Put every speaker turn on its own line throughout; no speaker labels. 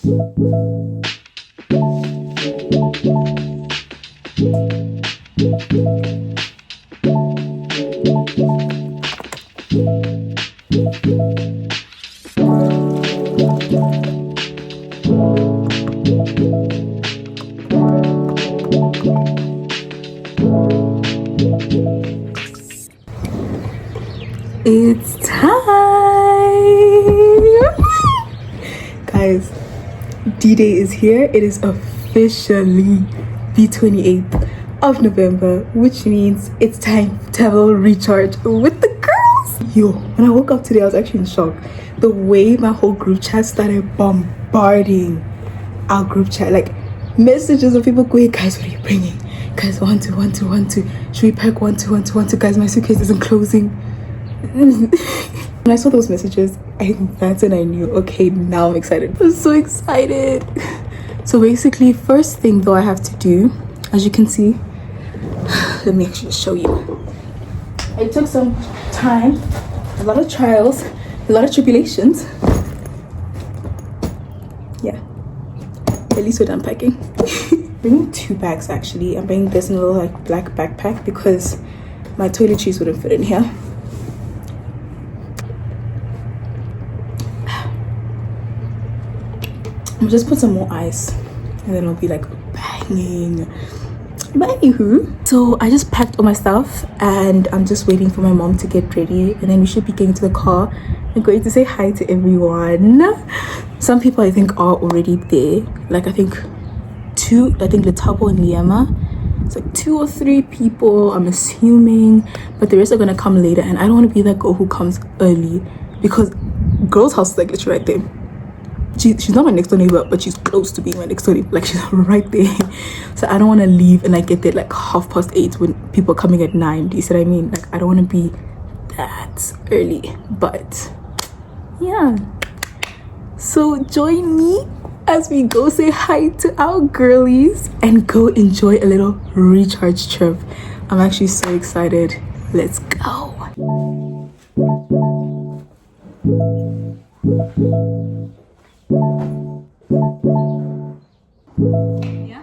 It's time! Guys, D-Day is here. It is officially the 28th of November, which means it's time to have a little recharge with the girls. Yo, when I woke up today, I was actually in shock. The way my whole group chat started bombarding our group chat, like messages of people going, guys, what are you bringing? Guys, 1, 2, 1, 2, 1, 2. Should we pack 1, 2, 1, 2, 1, 2? Guys, my suitcase isn't closing. When I saw those messages, that's when I knew, okay, now I'm excited. I'm so excited. So basically, first thing though I have to do, as you can see, let me actually show you. It took some time, a lot of trials, a lot of tribulations. Yeah, at least we're done packing. Bringing 2 bags actually. I'm bringing this in a little like black backpack because my toiletries wouldn't fit in here. I'll just put some more ice and then it'll be like banging. But anywho, so I just packed all my stuff and I'm just waiting for my mom to get ready, and then we should be getting to the car and going to say hi to everyone. Some people I think are already there, like I think Letabo and Liama. It's like 2 or 3 people, I'm assuming, but the rest are gonna come later, and I don't want to be that girl who comes early because girl's house is like literally right there. She's not my next door neighbor, but she's close to being my next door neighbor. Like she's right there. So I don't want to leave and like get there like 8:30 when people are coming at 9. Do you see what I mean? Like I don't want to be that early. But yeah. So join me as we go say hi to our girlies and go enjoy a little recharge trip. I'm actually so excited. Let's go. Yeah.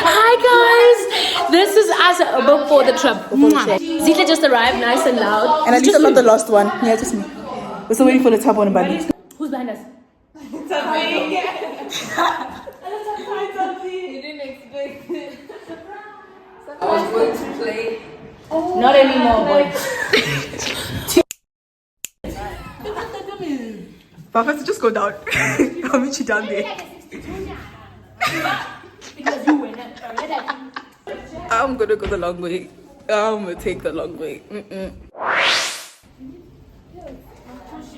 Hi guys, this is us before the trip. Zita just arrived, nice and loud.
And at least I'm not the last one. Yeah, just me. We're still waiting for the top one and bunny.
Who's behind us?
You didn't expect it. I was going to play.
Not anymore, boy.
But just go down. I'll meet you down there.
Because you win.
I'm gonna go the long way. I'm gonna take the long way.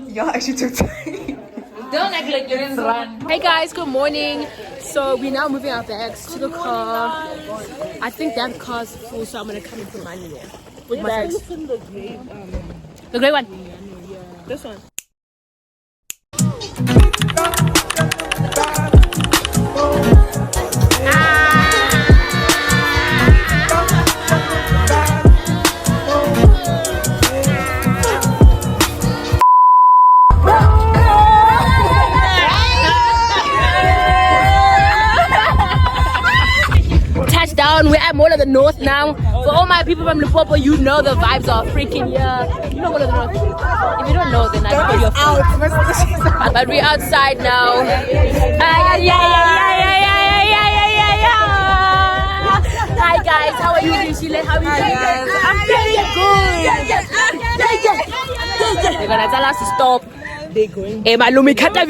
Y'all actually took time.
Don't act like you didn't run. Hey guys, good morning. So we're now moving our bags to the car. I think that car's full, so I'm gonna come in for mine here. Which bags? The grey one. This one. We're at Mall of the North now. For all my people from Limpopo, you know the vibes are freaking here. You know Mall of the North. If you don't know, then I put your out. But we're outside now. Hi guys, how are you doing, Sheila? How are you doing? I'm very good. They're gonna tell us to stop. They're going. Hey, my Lumi Kata.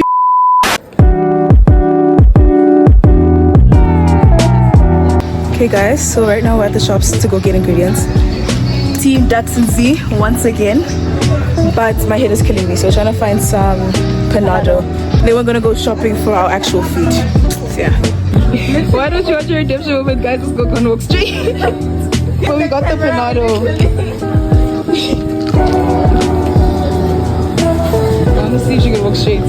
Okay guys, so right now we're at the shops to go get ingredients. Team Ducks and Z once again, but my head is killing me, so we're trying to find some panado. Then we're gonna go shopping for our actual food. So yeah. Why don't you watch your redemption movement, guys? Let's go Walk Street. But we got the panado. I want to see if she can walk straight.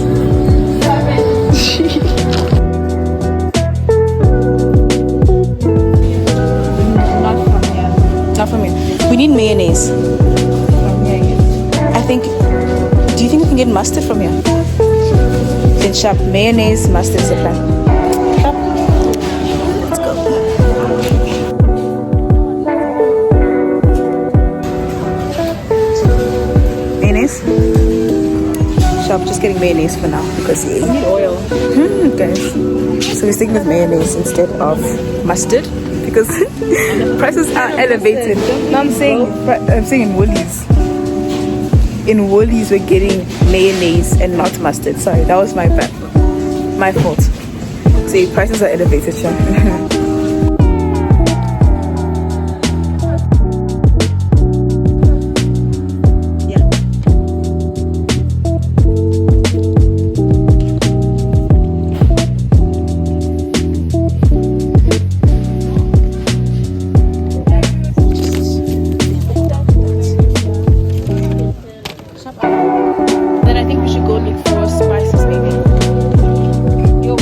Not from here. We need mayonnaise. I think. Do you think we can get mustard from here? Then shop mayonnaise, mustard, is the plan. Shop. Let's go. Mayonnaise. Shop. Just getting mayonnaise for now because we need oil. Guys. So we're sticking with mayonnaise instead of mustard because prices are elevated. No, I'm saying in Woolies. In Woolies, we're getting mayonnaise and not mustard. Sorry, that was my bad. My fault. See, prices are elevated, Sean.
Then I think we should go look for spices maybe. Yo,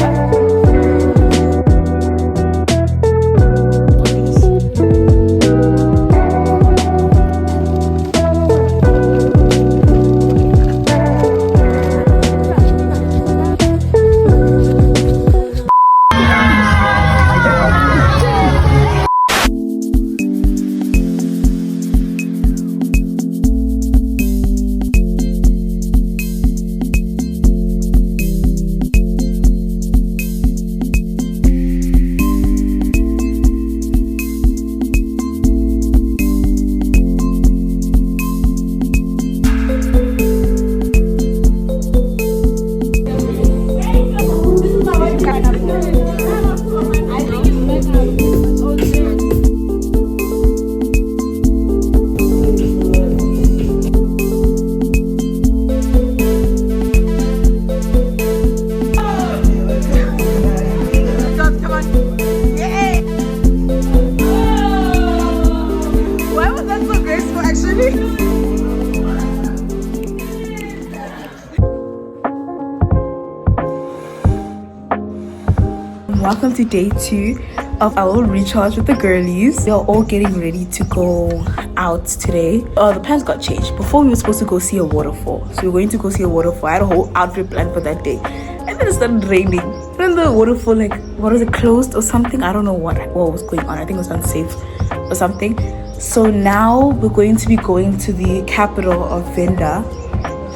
Welcome to day 2 of our recharge with the girlies. We are all getting ready to go out today. The plans got changed. Before we were supposed to go see a waterfall. So we were going to go see a waterfall. I had a whole outfit planned for that day. And then it started raining. Then the waterfall, like, what was it, closed or something? I don't know what was going on. I think it was unsafe or something. So now we're going to be going to the capital of Venda.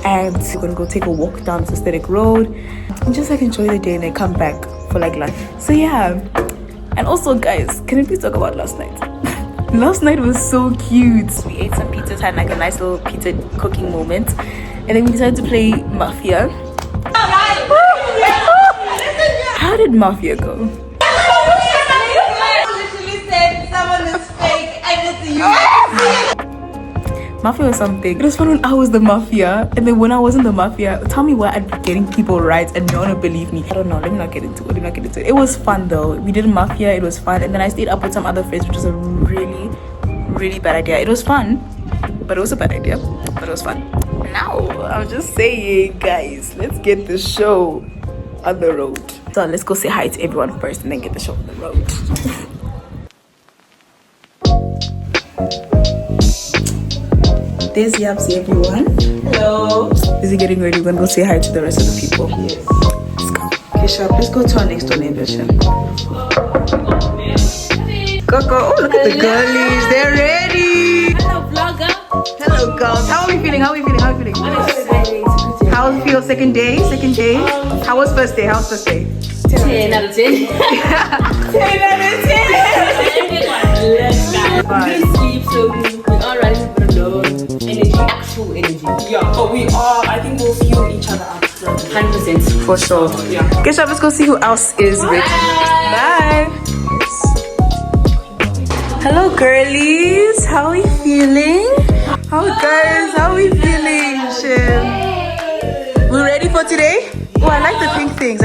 And we're going to go take a walk down this aesthetic road. And just like enjoy the day and then come back for like lunch. So yeah. And also guys, can we please talk about last night? Last night was so cute. We ate some pizzas, had like a nice little pizza cooking moment, and then we decided to play Mafia. How did Mafia go?
Literally said someone is fake. I need to use
Mafia was something. It was fun when I was the Mafia, and then when I wasn't the Mafia, tell me why I'd be getting people right and no one would believe me. I don't know. Let me not get into it. It was fun though. We did Mafia. It was fun, and then I stayed up with some other friends, which was a really, really bad idea. It was fun, but it was a bad idea. But it was fun. Now I'm just saying, guys, let's get the show on the road. So let's go say hi to everyone first, and then get the show on the road. There's Yapsy, everyone. Hello. Is he getting ready? We're gonna go say hi to the rest of the people. Yes. Let's go. Okay, Shop, let's go to our next door neighbor. Coco, oh, look at the girlies. They're ready.
Hello, vlogger.
Hello, girls. How are we feeling? How was it feel? Second day? How was first day? 10
out of 10. 10 out of 10. Good sleep, so we are ready for the energy, actual energy.
Yeah, but we are, I think we'll fuel each other up.
100%.
For sure.
Yeah.
Okay, Shop, let's go see who else is ready. Bye. Hello, girlies. How are we feeling? How are we feeling, Shem? We ready for today? Oh, I like the pink things.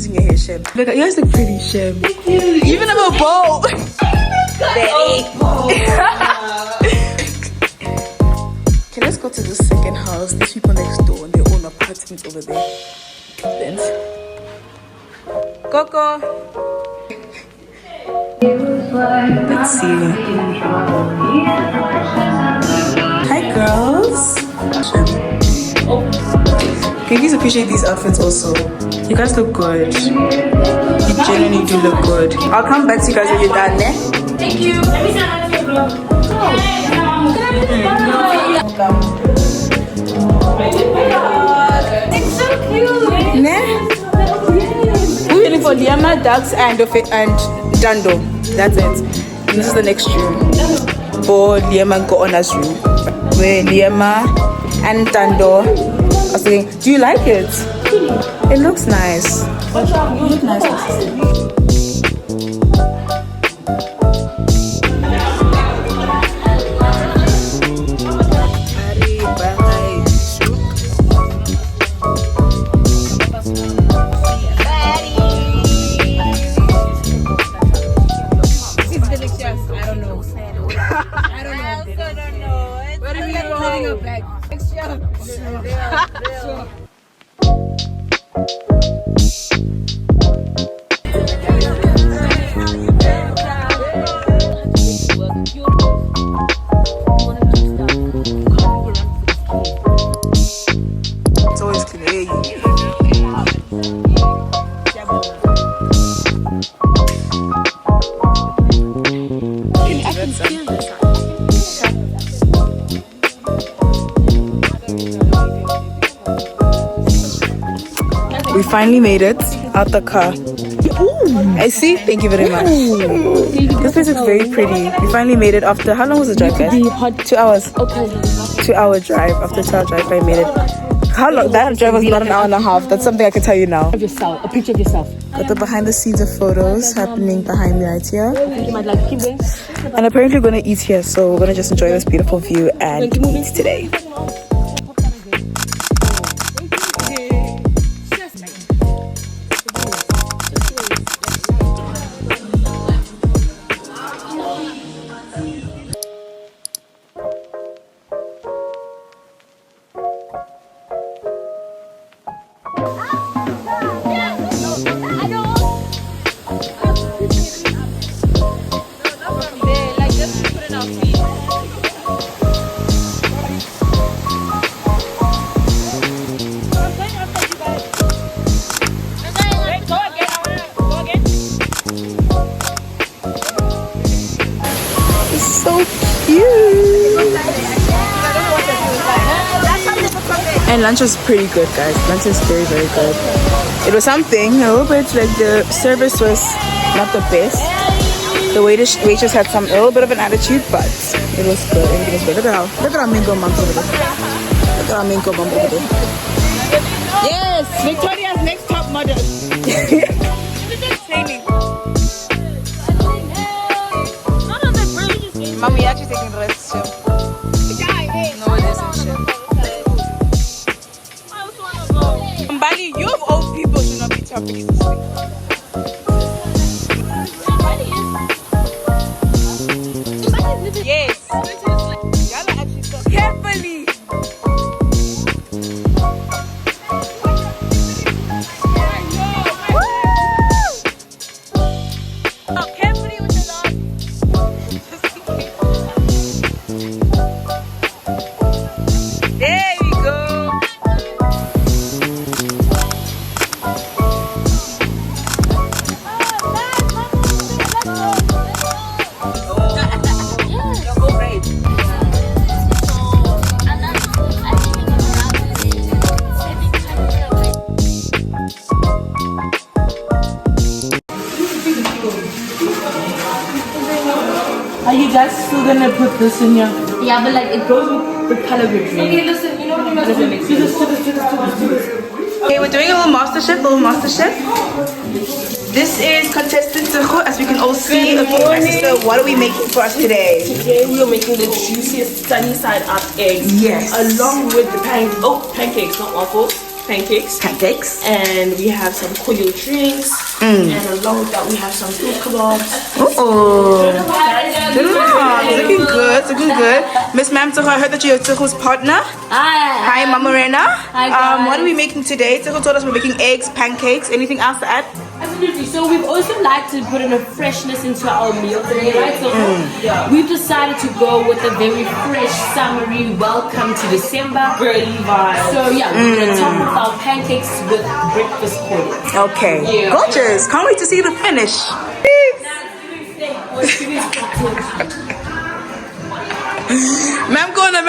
in your hair, Shem. Look, you guys look pretty, Shem. You even have a bow.
Very cold.
Okay, let's go to the second house. There's people next door and they own apartments over there. Then Coco. Let's see. Hi, girls. Can you please appreciate these outfits also? You guys look good. You genuinely do look good. I'll come back to you guys when you're done, eh?
Thank you. Let me send my vlog. It's so cute.
Ne? We're waiting for Liama, Dax, and Dando. That's it. This is the next room. For Liama and Koona's room. Where Liama and Dando are saying, do you like it? It looks nice. You look nice. We finally made it out the car. I see. Thank you very much. This place looks very pretty. We finally made it after, how long was the drive, guys? 2 hours. 2 hour drive. After 2 hour drive, I made it. How long? That drive was not an hour and a half. That's something I can tell you now.
Of yourself, a picture of yourself.
Got the behind the scenes of photos happening behind me right here.
You might like keep going.
And apparently we're gonna eat here, so we're gonna just enjoy this beautiful view and eat today. And lunch was pretty good, guys. Lunch was very, very good. It was something, a little bit like the service was not the best. The waitress had a little bit of an attitude, but it was good. Everything was good. Look at our mango mom over there. Look at our mango mom over there. Yes, Victoria's next top model. Mommy, actually taking the rest too. No, it isn't shit. Bali, you of old people should not be talking this way. Yes. Y'all actually talk carefully. Carefully with the dog. There we go.
Are you guys still gonna put this in your...
Yeah, but like it goes with the color of your dream.
Okay, listen, you know what I'm gonna do? Do this.
Okay, we're doing a little master chef, This is contestant Tsuho, as we can all see. Okay, my sister, what are we making for us today?
Today we are making the juiciest sunny side up eggs.
Yes.
Along with the pancakes, not waffles. Pancakes. And we have some koyo drinks. And along with that we have some food kebabs.
Oh, looking good. Miss Ma'am Tsuho, I heard that you're Tsuho's partner. Hi, Mama Rena.
Hi, guys.
What are we making today? Tsuho told us we're making eggs, pancakes. Anything else to add?
absolutely. So we've also liked to put in a freshness into our meal today, right? So we've decided to go with a very fresh, summery welcome to December.
Girly vibe.
So yeah, we're gonna top off our pancakes with breakfast pudding.
Okay.
Yeah.
Gorgeous. Can't wait to see the finish. Ma'am corner.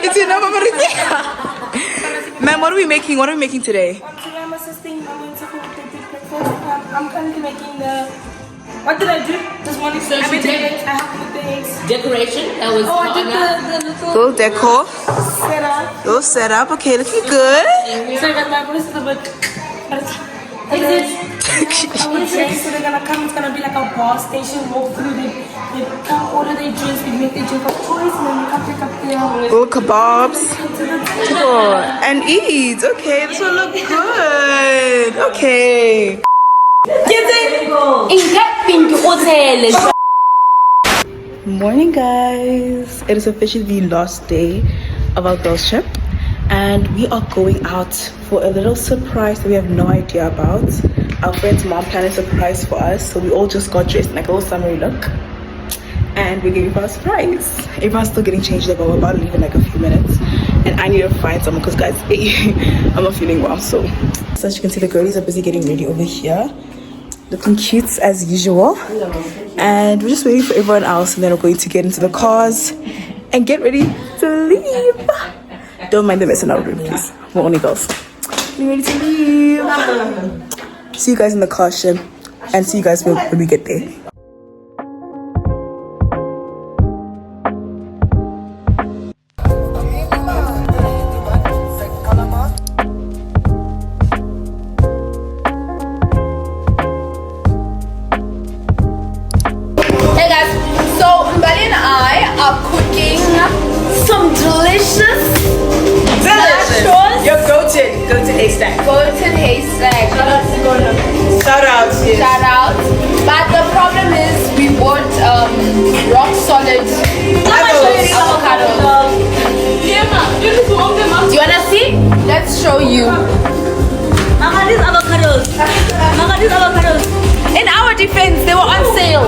It's enough. Ma'am, what are we making? What are we making today?
Today I'm assisting Mama to cook the breakfast. I'm currently making the. What did I do this morning?
So
I
she
made the
did-
eggs. I have the eggs.
Decoration. That was
Oh, I did the
Little decor.
setup.
Little setup. Okay, looking good.
So I got my voice a little bit. Exit. So they're gonna come. It's gonna be like a bar station. Walk through. They come order their drinks. We make their drink of choice, and then we come pick up their.
Little kebabs. Oh, and eat. Okay, this will look good. Okay. Morning, guys. It is officially the last day of our girls trip, and we are going out for a little surprise that we have no idea about. Our friend's mom planned a surprise for us, so we all just got dressed in like a little summery look, and we're giving her a surprise. Everyone's still getting changed up, but we're about to leave in like a few minutes, and I need to find someone because, guys, I'm not feeling well. So as you can see, the girlies are busy getting ready over here, looking cute as usual, and we're just waiting for everyone else, and then we're going to get into the cars and get ready to leave. Don't mind the mess in our room, please. We're only girls. Getting ready to leave. See you guys in the car, Shem, and see you guys when we get there.
Hey guys, so Mbali and I are cooking some delicious nachos.
Yo, go to haystack.
Golden haystack.
Shout out.
Shout out. But the problem is we bought rock solid avocado. Do you wanna see? Let's show you. In our defense, they were on sale.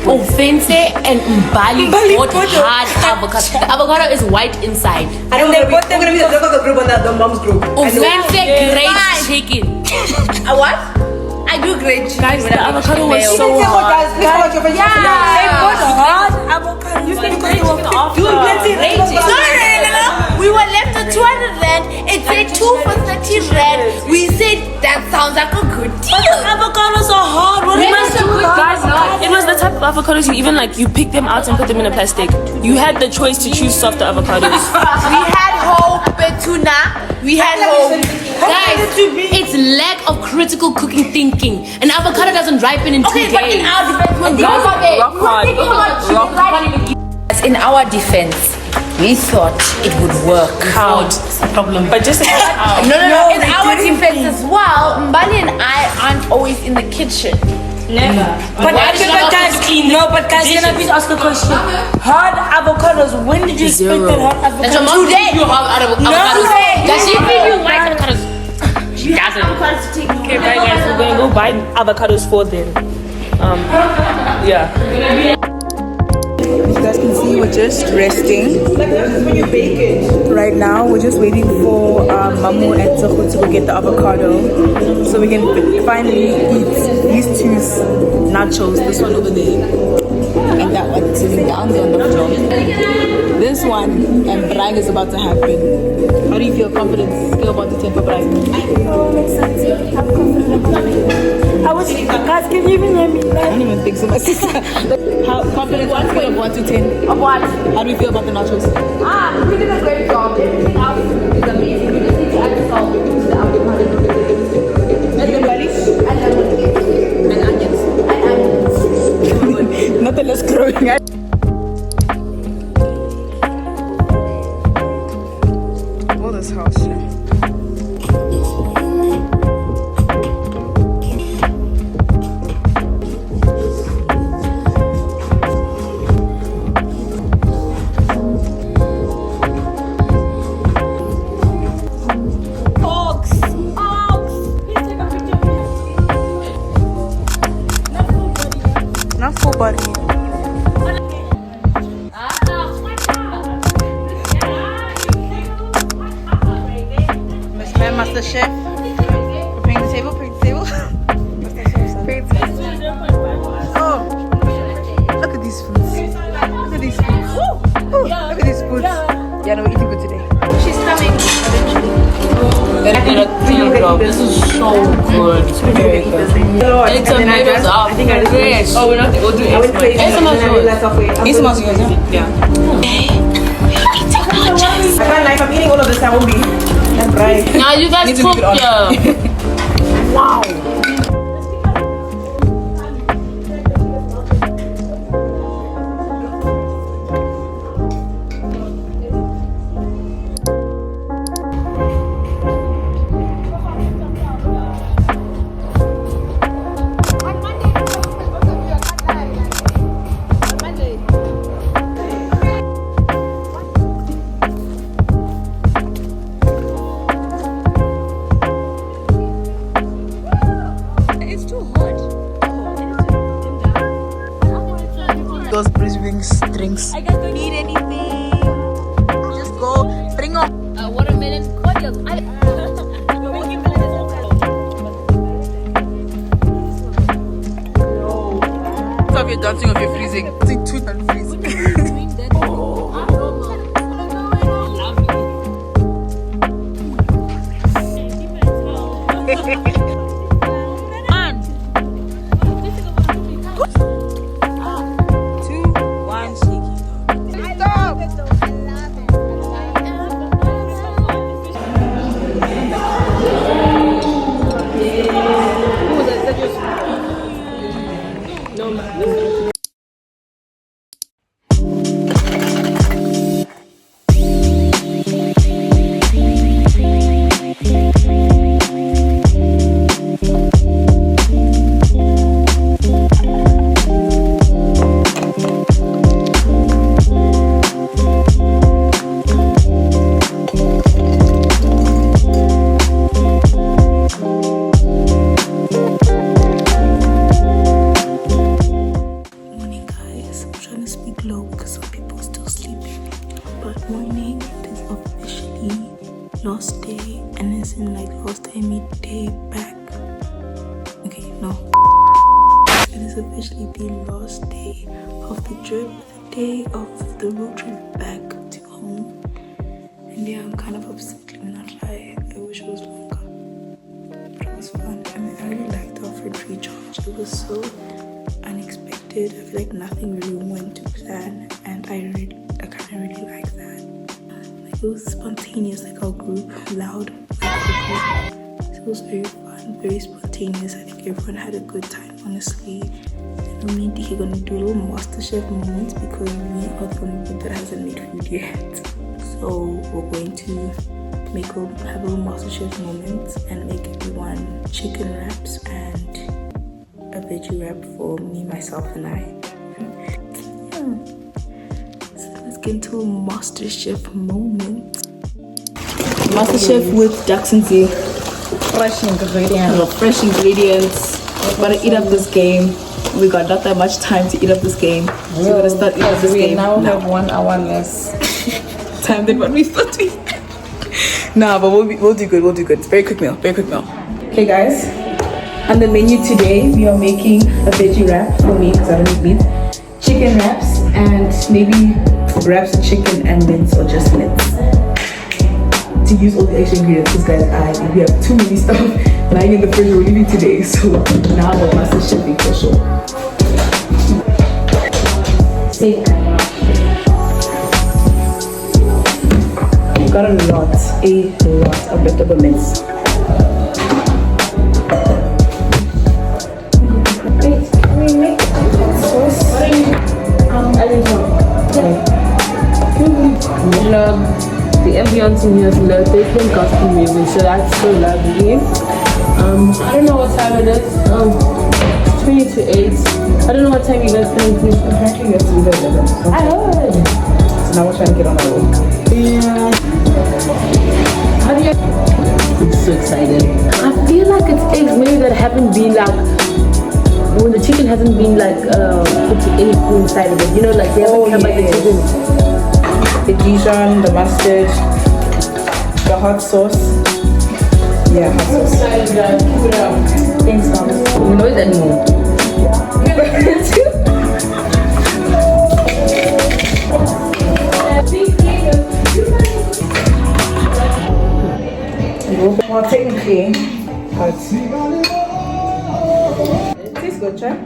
Ofense and Mbali bought hard avocado. The avocado is white inside.
I don't know. They're gonna be the group on the mom's group.
Ofense great chicken.
What? I do great chicken.
Guys, the avocado was so
Guys,
hard.
please follow your friends.
hard avocado.
You think great chicken off?
No. We were left with 200 rand. It said 2 for 30 rand. We said that sounds like a good deal.
Avocados are hard. What
It was the type of avocados you even like you pick them out and put them in a plastic. You had the choice to choose softer avocados.
We had hope, tuna. We had hope.
Guys, it's lack of critical cooking thinking. An avocado doesn't ripen in 2 days.
But in our defense, when
Rock hard.
in our defense, we thought it would work out.
Problem. But just
No. In our defense as well, Mbali and I aren't always in the kitchen.
Never. But guys, can I please ask a question? Hard avocados. When did you expect that hard
That's your
avocados?
mom feed you avocados. Does she feed you white avocados? She doesn't. Okay, bye guys. We're gonna go buy avocados for them. Yeah.
As you guys can see, we're just resting. Right now, we're just waiting for Mamu and Toko to go get the avocado so we can finally eat these two nachos. This one over there and that one sitting down there on the floor. This one and Brang is about to happen. How do you feel? Confidence? Scale 1 to 10 for Brang.
I was Guys, can you even hear me?
I don't even think so, my sister. How confident on a scale of 1 to 10?
Of what?
How do we feel about the nachos?
We did a great job. Everything else is amazing. We just need to add salt to the avocado.
And the garlic?
And onions. And onions.
Nothing less growing. All this house. Not full body. Miss Man, Master Chef. Preparing the table, Oh, look at these foods. Look at these foods. Ooh, look at these foods. Yeah, no, we're eating good today.
She's coming eventually.
This is so good. It's very good. And tomatoes are fresh. Oh, we're not going to do it.
Eat some yours, yeah?
I can't lie, if I'm eating all of this, I won't be. That's right.
Now you guys
Need to keep it
cook,
on.
yeah. Wow.
Those breathing drinks.
I guys don't need anything.
Just go, bring on.
Watermelon cordials.
Stop your dancing if you're freezing. It's too and freezing. Last day, and it's in like last time day back. Okay, no. It is officially the last day of the trip, the day of the road trip back to home. And yeah, I'm kind of upset, let me not lie. I wish it was longer. But it was fun. I mean, I really liked the off-road recharge. It was so unexpected. I feel like nothing really went to plan, and I kind of really like that. It was spontaneous, like our group, loud, like our group. So it was very fun, very spontaneous. I think everyone had a good time, honestly. And me and Diki are gonna do a little MasterChef moments because we are the only group that hasn't made food yet. So we're going to have a little MasterChef moment and make everyone chicken wraps and a veggie wrap for me, myself, and I. Into a MasterChef moment. MasterChef with ducks and tea. Fresh ingredients. We're gonna eat up this game. We got not that much time to eat up this game. So we're gonna start eating this game.
Now have 1 hour less
time than what we thought we Nah, but we'll do good. We'll do good. It's very quick meal. Okay, guys. On the menu today, we are making a veggie wrap for me because I don't eat meat. Chicken wraps and maybe wraps of chicken and mince or just mince. to use all the extra ingredients because we have too many stuff lying in the fridge we're leaving today. So now the pasta should be for sure. See, we got a lot of vegetable mince.
Love the ambience in here. Love they play gospel music, so that's so lovely. I don't know what time it is. 20 to 8. I don't know what time you guys finish.
Apparently, you have to be there 11. So.
I heard.
So now we're trying to get on our way.
Yeah. How do you? I'm so excited. I feel like it's eggs maybe that haven't been like. When the chicken hasn't been like put anything inside of it, you know, like they haven't come like the chicken.
The Dijon, the mustard, the hot sauce. Yeah, hot sauce. Thanks, Thomas.
You know it anymore.
Well, technically, but it tastes good, right?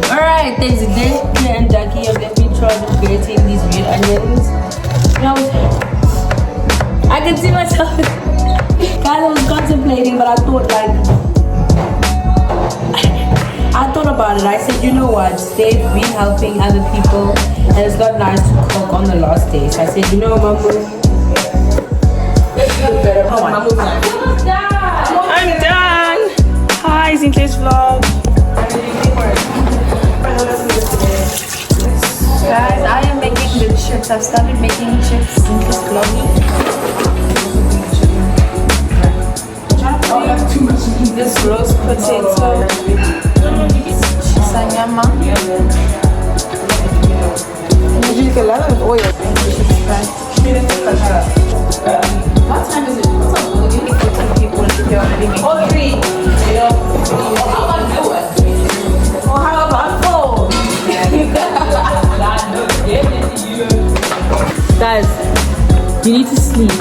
Alright, there's a day and Jackie have definitely tried to create these weird onions. I can see myself. Guys, I was contemplating, but I thought I thought about it. I said, you know what? They've been helping other people and it's got nice to cook on the last day. So I said, you know, Mamu.
I'm done. Hi, Zinke's vlog.
Guys, I am making the chips. I've started making chips in this vlogging. This roast potato. Sanyama.
You drink a lot of oil.
What time is it? What's up? You need for 2 people if you're already making.
All 3.
How about do it?
Or how about 4?
Guys, you need to sleep.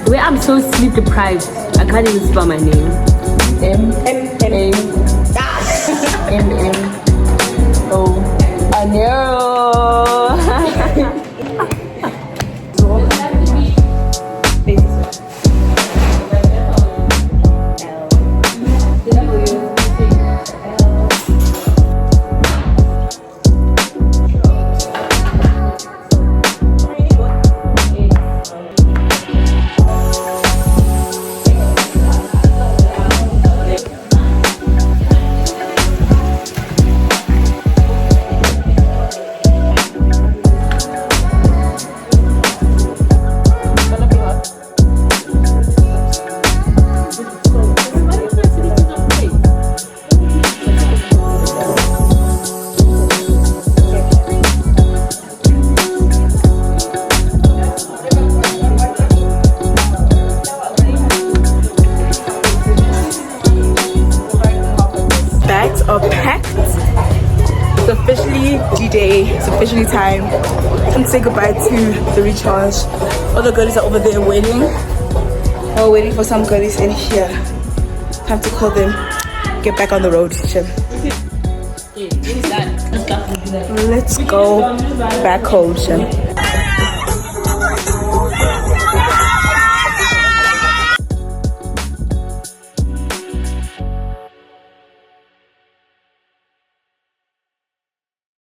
The way I'm so sleep deprived, I can't even spell my name. I know.
Are packed. It's officially D-Day. It's officially time. Time to say goodbye to the recharge. All the girlies are over there waiting. We're waiting for some girlies in here. Time to call them. Get back on the road. Let's go back home, Shem.